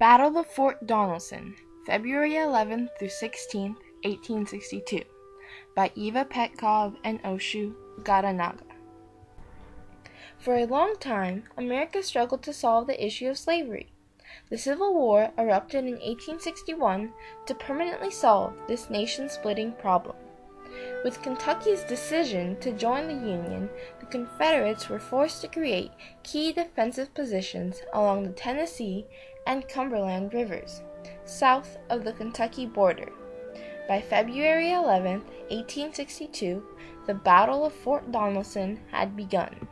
Battle of Fort Donelson, February 11th through 16th, 1862, by Eva Petkov and Oshu Gadanaga. For a long time, America struggled to solve the issue of slavery. The Civil War erupted in 1861 to permanently solve this nation-splitting problem. With Kentucky's decision to join the Union, the Confederates were forced to create key defensive positions along the Tennessee and Cumberland rivers, south of the Kentucky border. By February 11, 1862, the Battle of Fort Donelson had begun.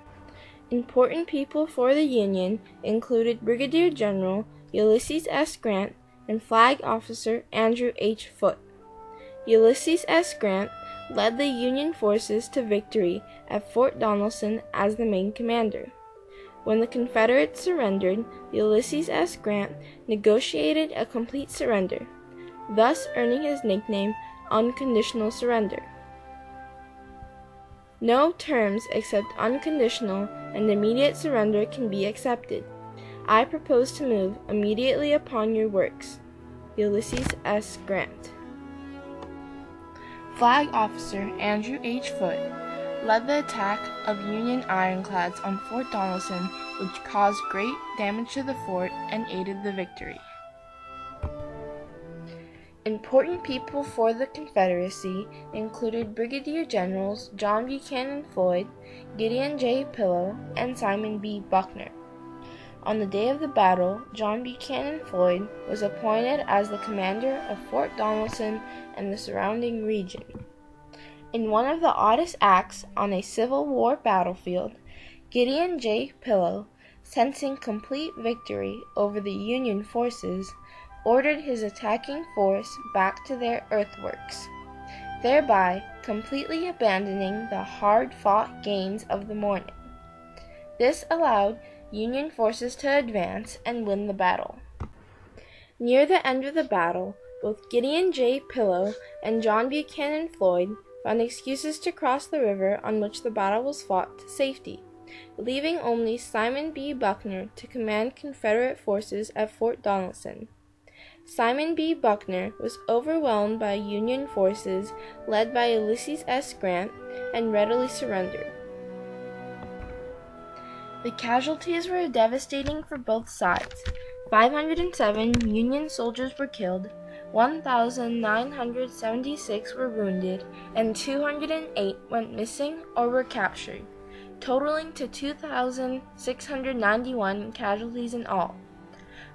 Important people for the Union included Brigadier General Ulysses S. Grant and Flag Officer Andrew H. Foote. Ulysses S. Grant led the Union forces to victory at Fort Donelson as the main commander. When the Confederates surrendered, Ulysses S. Grant negotiated a complete surrender, thus earning his nickname Unconditional Surrender. No terms except unconditional and immediate surrender can be accepted. I propose to move immediately upon your works. Ulysses S. Grant. Flag Officer Andrew H. Foote led the attack of Union ironclads on Fort Donelson, which caused great damage to the fort and aided the victory. Important people for the Confederacy included Brigadier Generals John Buchanan Floyd, Gideon J. Pillow, and Simon B. Buckner. On the day of the battle, John Buchanan Floyd was appointed as the commander of Fort Donelson and the surrounding region. In one of the oddest acts on a Civil War battlefield, Gideon J. Pillow, sensing complete victory over the Union forces, ordered his attacking force back to their earthworks, thereby completely abandoning the hard-fought gains of the morning. This allowed Union forces to advance and win the battle. Near the end of the battle, both Gideon J. Pillow and John Buchanan Floyd found excuses to cross the river on which the battle was fought to safety, leaving only Simon B. Buckner to command Confederate forces at Fort Donelson. Simon B. Buckner was overwhelmed by Union forces led by Ulysses S. Grant and readily surrendered. The casualties were devastating for both sides. 507 Union soldiers were killed, 1,976 were wounded, and 208 went missing or were captured, totaling to 2,691 casualties in all.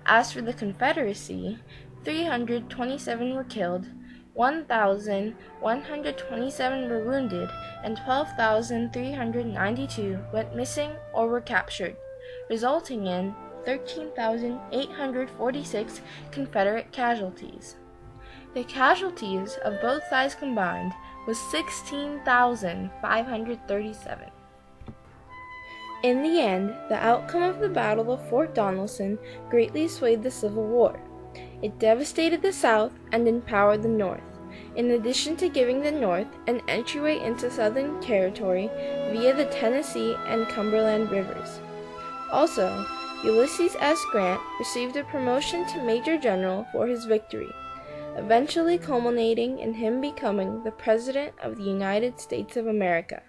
As for the Confederacy, 327 were killed, 1,127 were wounded, and 12,392 went missing or were captured, resulting in 13,846 Confederate casualties. The casualties of both sides combined was 16,537. In the end, the outcome of the Battle of Fort Donelson greatly swayed the Civil War. It devastated the South and empowered the North, in addition to giving the North an entryway into Southern territory via the Tennessee and Cumberland rivers. Also, Ulysses S. Grant received a promotion to Major General for his victory, eventually culminating in him becoming the President of the United States of America.